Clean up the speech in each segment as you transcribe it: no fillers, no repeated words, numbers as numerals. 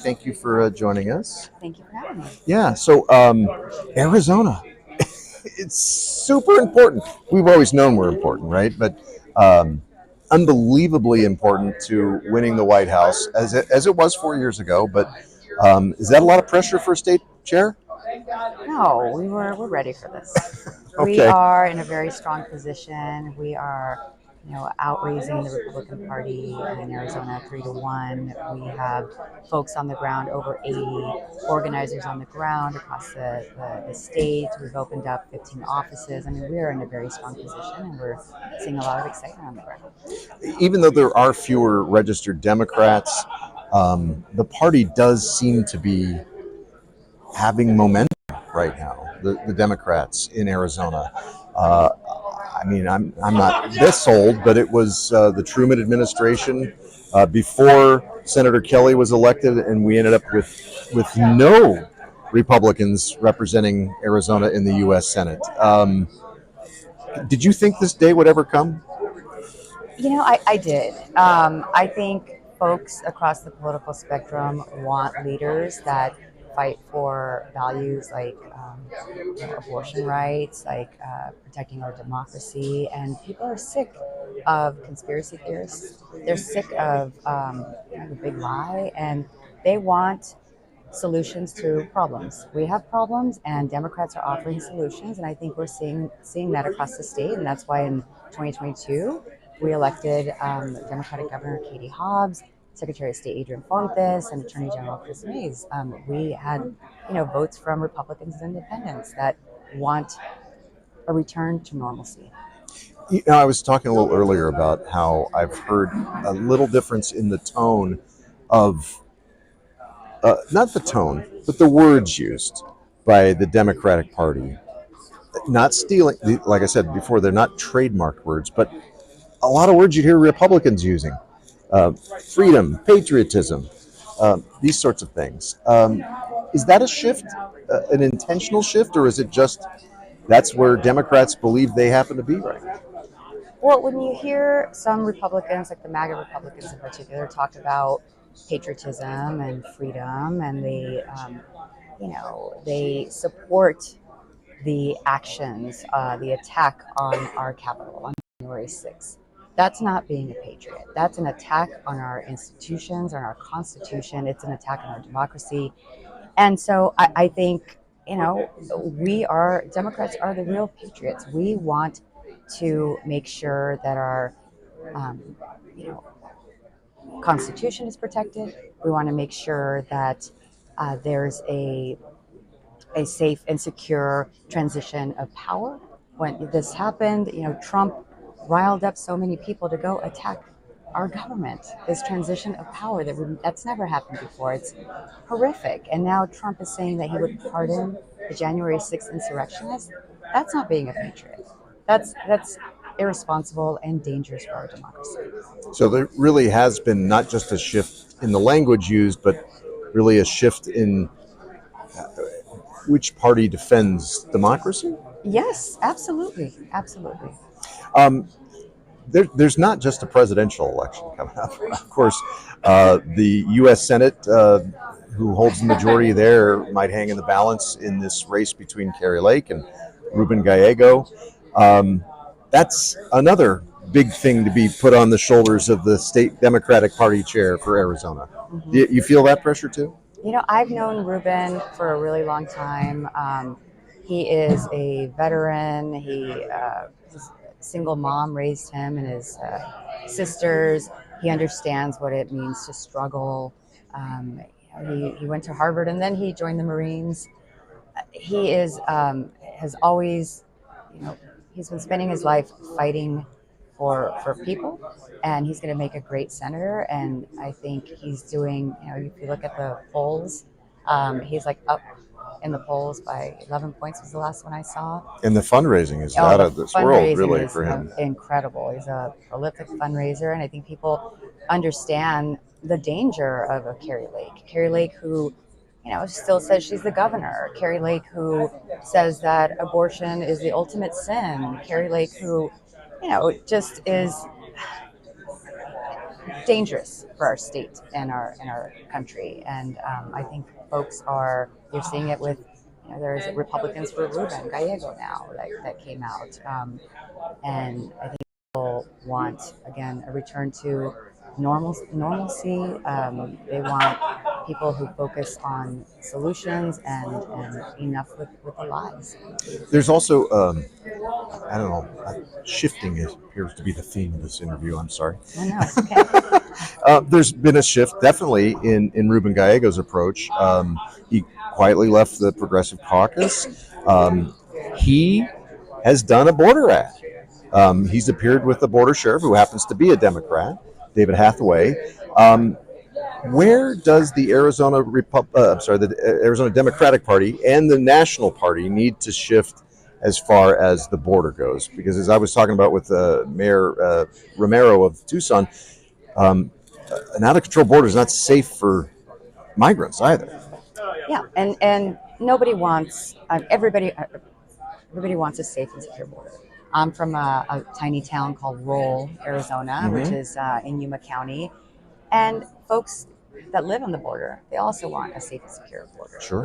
Thank you for joining us. Thank you for having me. Yeah, so Arizona, it's super important. We've always known we're important, right? But um, unbelievably important to winning the White House, as it was 4 years ago. But is that a lot of pressure for a state chair? No, we're ready for this. We Okay. are in a very strong position. We are, outraising the Republican Party in Arizona 3-1. We have folks on the ground, over 80 organizers on the ground across the state. We've opened up 15 offices. I mean, we are in a very strong position, and we're seeing a lot of excitement on the ground. Even though there are fewer registered Democrats, the party does seem to be having momentum right now. The Democrats in Arizona. Uh, I mean, I'm not this old, but it was the Truman administration before Senator Kelly was elected, and we ended up with no Republicans representing Arizona in the U.S. Senate. Did you think this day would ever come? I did. I think folks across the political spectrum want leaders that fight for values like abortion rights, like protecting our democracy. And people are sick of conspiracy theorists. They're sick of the big lie, and they want solutions to problems. We have problems, and Democrats are offering solutions, and I think we're seeing that across the state, and that's why in 2022 we elected Democratic Governor Katie Hobbs, Secretary of State Adrian Fontes, and Attorney General Chris Mays. We had votes from Republicans and Independents that want a return to normalcy. I was talking a little earlier about how I've heard a little difference in the tone of not the tone, but the words used by the Democratic Party. Not stealing, like I said before, they're not trademarked words, but a lot of words you hear Republicans using: freedom, patriotism, these sorts of things. Is that a shift, an intentional shift, or is it just that's where Democrats believe they happen to be right now? Well, when you hear some Republicans, like the MAGA Republicans in particular, talk about patriotism and freedom, and they support the actions, the attack on our Capitol on January 6th. That's not being a patriot. That's an attack on our institutions, on our Constitution. It's an attack on our democracy. And so I think, Democrats are the real patriots. We want to make sure that our, um, you know, Constitution is protected. We want to make sure that there's a safe and secure transition of power. When this happened, Trump riled up so many people to go attack our government. This transition of power that's never happened before. It's horrific. And now Trump is saying that he would pardon the January 6th insurrectionists. That's not being a patriot. That's irresponsible and dangerous for our democracy. So there really has been not just a shift in the language used, but really a shift in which party defends democracy. Yes, absolutely, absolutely. Um, there's not just a presidential election coming up. Of course, the U.S. Senate, who holds the majority there, might hang in the balance in this race between Kari Lake and Ruben Gallego. That's another big thing to be put on the shoulders of the state Democratic Party chair for Arizona. Mm-hmm. You feel that pressure too? I've known Ruben for a really long time. He is a veteran. His single mom raised him and his sisters. He understands what it means to struggle. He went to Harvard and then he joined the Marines. He has always, he's been spending his life fighting for people, and he's going to make a great senator. And I think he's doing, if you look at the polls, he's like up in the polls by 11 points was the last one I saw. And the fundraising is out of this world, really, for him. Incredible. He's a prolific fundraiser, and I think people understand the danger of a Kari Lake. Kari Lake, who still says she's the governor. Kari Lake, who says that abortion is the ultimate sin. Kari Lake, who just is dangerous for our state and our country. And I think folks are, you're seeing it with, there's Republicans for Ruben Gallego now that came out, and I think people want, again, a return to normalcy. They want people who focus on solutions and enough with the lies. There's also, I don't know, shifting appears to be the theme of this interview. I'm sorry. Oh, no, it's okay. There's been a shift, definitely, in Ruben Gallego's approach. He quietly left the Progressive Caucus. He has done a border ad. He's appeared with the border sheriff, who happens to be a Democrat, David Hathaway. Where does the the Arizona Democratic Party and the National Party need to shift as far as the border goes? Because as I was talking about with Mayor Romero of Tucson, an out-of-control border is not safe for migrants either. Yeah, and nobody wants everybody wants a safe and secure border. I'm from a tiny town called Roll, Arizona, which is in Yuma County, and folks that live on the border, they also want a safe and secure border. Sure.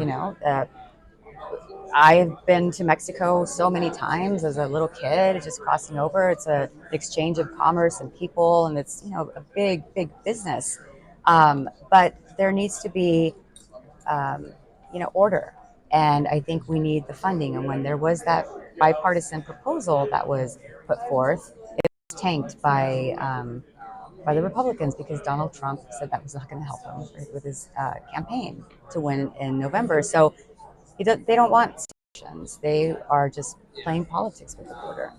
I've been to Mexico so many times as a little kid, just crossing over. It's an exchange of commerce and people, and it's a big business. But there needs to be order, and I think we need the funding. And when there was that bipartisan proposal that was put forth, it was tanked by the Republicans because Donald Trump said that was not going to help him with his campaign to win in November. So they don't want solutions. They are just playing politics with the border.